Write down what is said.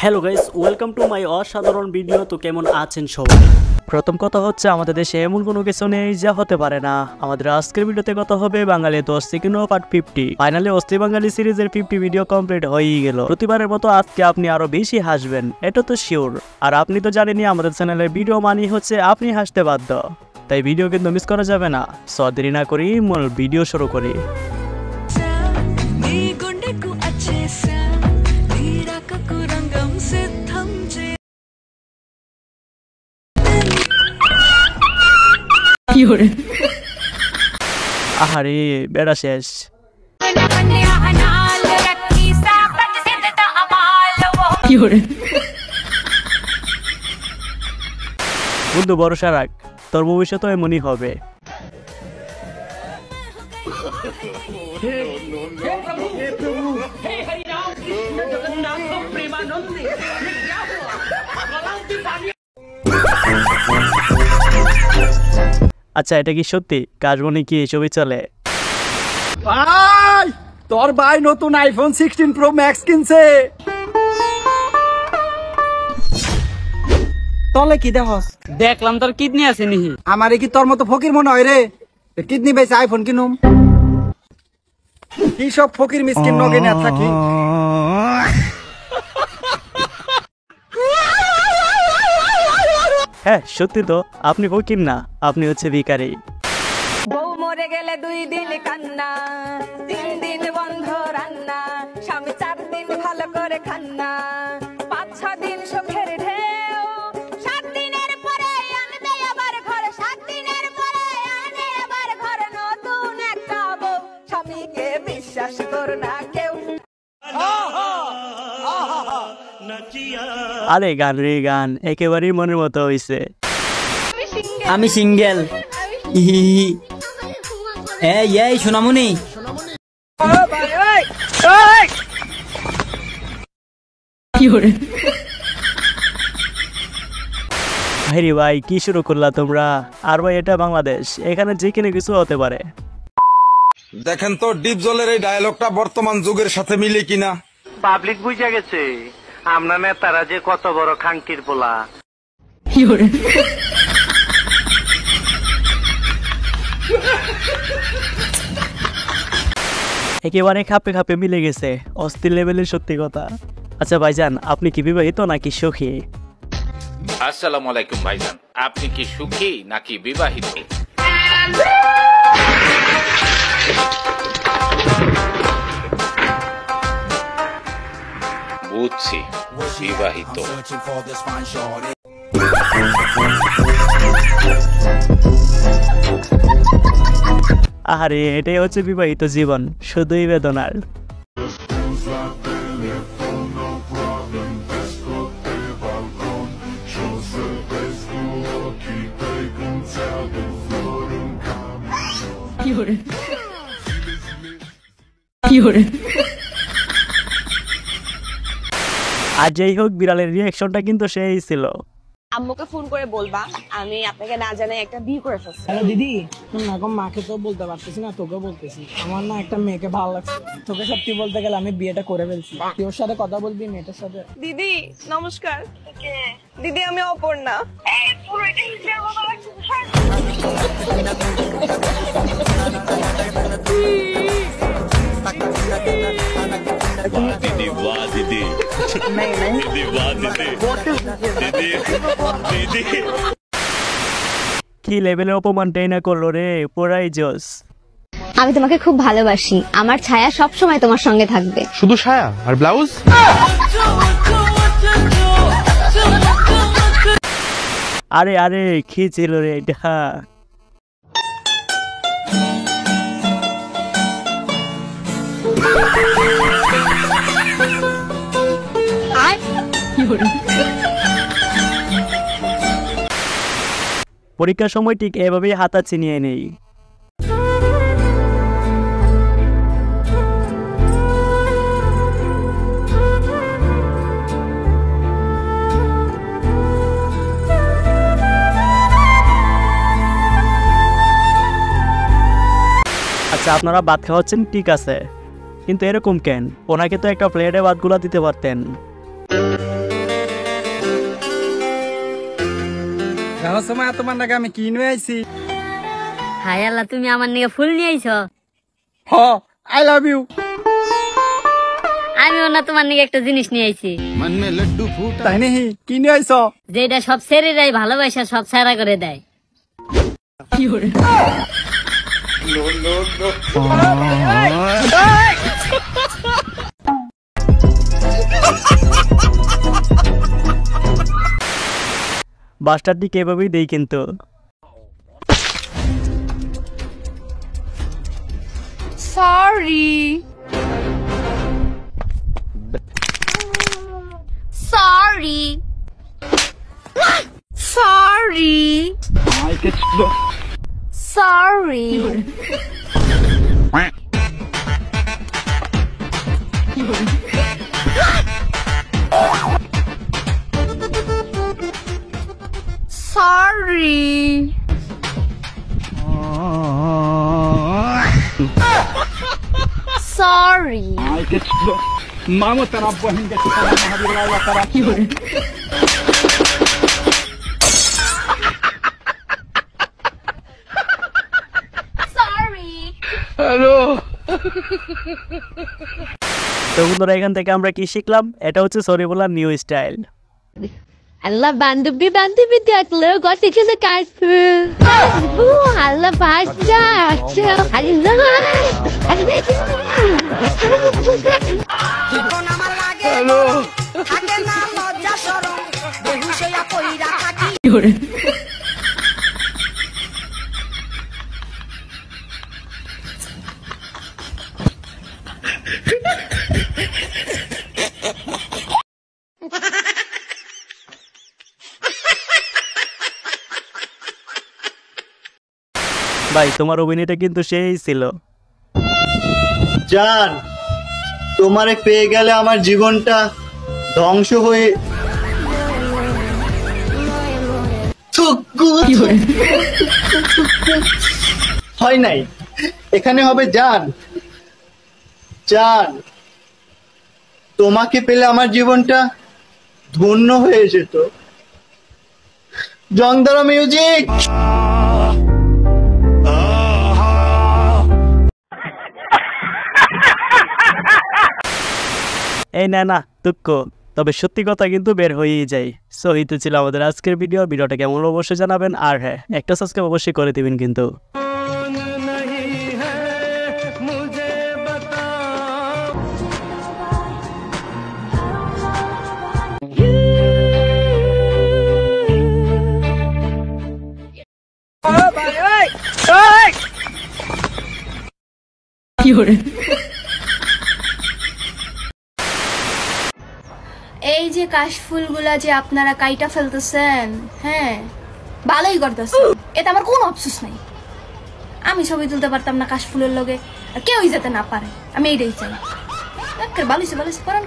Hello guys, welcome to my অসাধারণ video. তো কেমন আছেন সবাই? প্রথম কথা হচ্ছে, আমাদের দেশে এমন কোনো কিছু নেই যা হতে পারে না। আমাদের আজকের ভিডিওতে কথা হবে বাঙালি 10 সেকেন্ড পার্ট 50। ফাইনালি অস্থি বাঙালি সিরিজের 50 ভিডিও কমপ্লিট হয়েই গেল। প্রতিবারের মতো আজকে আপনি আরো বেশি হাসবেন, এটা তো শিওর। আর আপনি তো জানেনই আমাদের চ্যানেলের ভিডিও মানি হচ্ছে আপনি হাসতে বাধ্য, তাই ভিডিও কিন্তু মিস করা যাবে না। সো দেরি না করি মূল ভিডিও শুরু করি। আহারে বেড়া শেষ। বন্ধু ভরসা রাখ, তোর ভবিষ্যৎ এমনই হবে। আচ্ছা, এটা কি সত্যি? কাশবনে কি এসবই চলে? ভাই, তোর ভাই নতুন আইফোন 16 প্রো ম্যাক্স কিনছে। তলে কি দেখস? দেখলাম তোর কিডনি আছে নিহি। আমারে কি তোর মতো ফকির মনে হয় রে? কিডনি বেচে আইফোন কিনুম? কি সব ফকির মিসকিন নগে না থাকি। হ্যাঁ সত্যি তো, আপনি ফকির না, আপনি হচ্ছে ভিখারি। বউ মরে গেলে 2 দিন কান্না, 3 দিন বন্ধ রান্না, স্বামী 4 দিন ভালো করে খান্না, 5-6 দিন সুখের ঢেউ, 7 দিনের পরে আনবে আবার ঘর, 7 দিনের পরে আনে আবার ঘর নতুন একটা বউ, স্বামীকে বিশ্বাস কর না কেউ। আরে গান রে গান, একেবারেই মনের মতো হইছে। আমি সিঙ্গেল। এই সোনামণি, ভাইরে ভাই, কি শুরু করলা তোমরা? আর ভাই এটা বাংলাদেশ, এখানে যে কিনে কিছু হতে পারে। দেখেন তো ডিপ জলের এই ডায়লগটা বর্তমান যুগের সাথে মিলে কিনা। পাবলিক বুঝা গেছে আমরা নেতারা যে কত বড় খাঙ্কির পোলা। একেবারে খাপে খাপে মিলে গেছে, অস্থির লেভেলের সত্যি কথা। আচ্ছা ভাইজান, আপনি কি বিবাহিত নাকি সুখী? আসসালামু আলাইকুম ভাইজান, আপনি কি সুখী নাকি বিবাহিত? বুঝছি, বিবাহিত। আরে এটাই হচ্ছে বিবাহিত জীবন, শুধুই বেদনার। আর যাই হোক, বিড়ালের রিয়াকশনটা কিন্তু সেই ছিল। আম্মুকে ফোন করে বলবা আমি আপনাকে না জানাই একটা বিয়ে করে ফেলছি। হ্যালো দিদি, এখন মাকে তো বলতে পারতেছি না, তোকে বলতেছি। আমার না একটা মেয়েকে ভালো লাগছে। তোকে সত্যি বলতে গেলে আমি বিয়েটা করে ফেলছি। তুই ওর সাথে কথা বলবি মেয়েটার সাথে? দিদি নমস্কার। দিদি আমি অপর্ণা। দিদি বাহ দিদি, দিদি বাহ দিদি, দিদি। কি লেভেলের অপমানটাই না করলো রে, পুরাই জোস। আমি তোমাকে খুব ভালোবাসি, আমার ছায়া সব সময় তোমার সঙ্গে থাকবে। শুধু ছায়া আর ব্লাউজ? আরে আরে কি ছিল রে এটা? পরীক্ষার সময় ঠিক এভাবেই হাতা চিনিয়ে নেই। আচ্ছা, আপনারা ভাত খাওয়াচ্ছেন ঠিক আছে, কিন্তু এরকম কেন? ওনাকে তো একটা প্লেটে ভাতগুলা দিতে পারতেন। যাওয়ার সময় তোমার নাকি আমি কি নিয়ে আইছি? হায় আল্লাহ, তুমি আমার নিকে ফুল নিয়ে আইছো? হ, আই লাভ ইউ। আমিও না তোমার নিকে একটা জিনিস নিয়ে আইছি। তাই নাকি? কি নিয়ে আইছো? যেটা সব ছেলেরাই ভালোবাসা সব ছাড়া করে দেয়। বাস্টারটি এভাবেই দেই কিন্তু। Sorry sorry sorry sorry sorry. Sorry. Mama तेरा बहन के चिता महावीर लाला तेरा क्यों रे? Sorry. Hello. তো বন্ধুরা, এখান থেকে আমরা কি শিখলাম? এটা হচ্ছে সরি বলার নিউ স্টাইল। আল্লাহ বান্ধবী দেখলো গত কিছু কাজ আল্লাহ ভাষা হ্যালো থাকে না লজ্জা শরম বেহুশ হইয়া কইরা থাকি ভাই, তোমার অভিনয়টা কিন্তু সেই ছিল। জান, তোমারে পেয়ে গেলে আমার জীবনটা ধ্বংস হয়ে হয় নাই, এখানে হবে জান। জান, তোমাকে পেলে আমার জীবনটা ধন্য হয়ে যেত। জংদারা মিউজিক। এই না দুঃখ, তবে সত্যি কথা কিন্তু বের হয়েই যায়। সো এই তো ছিল আমাদের আজকের ভিডিওটা কেমন অবশ্যই জানাবেন, আর হ্যাঁ, একটা সাবস্ক্রাইব অবশ্যই করে দিবেন কিন্তু। এই যে কাশফুলগুলা যে আপনারা কাইটা ফেলতেছেন, হ্যাঁ ভালোই করতেছেন, এতে আমার কোনো আফসোস নাই। আমি ছবি তুলতে পারতাম না কাশফুলের লগে, আর কেউই যেতে না পারে, আমি এইটাই চাই। ভালোই করেন।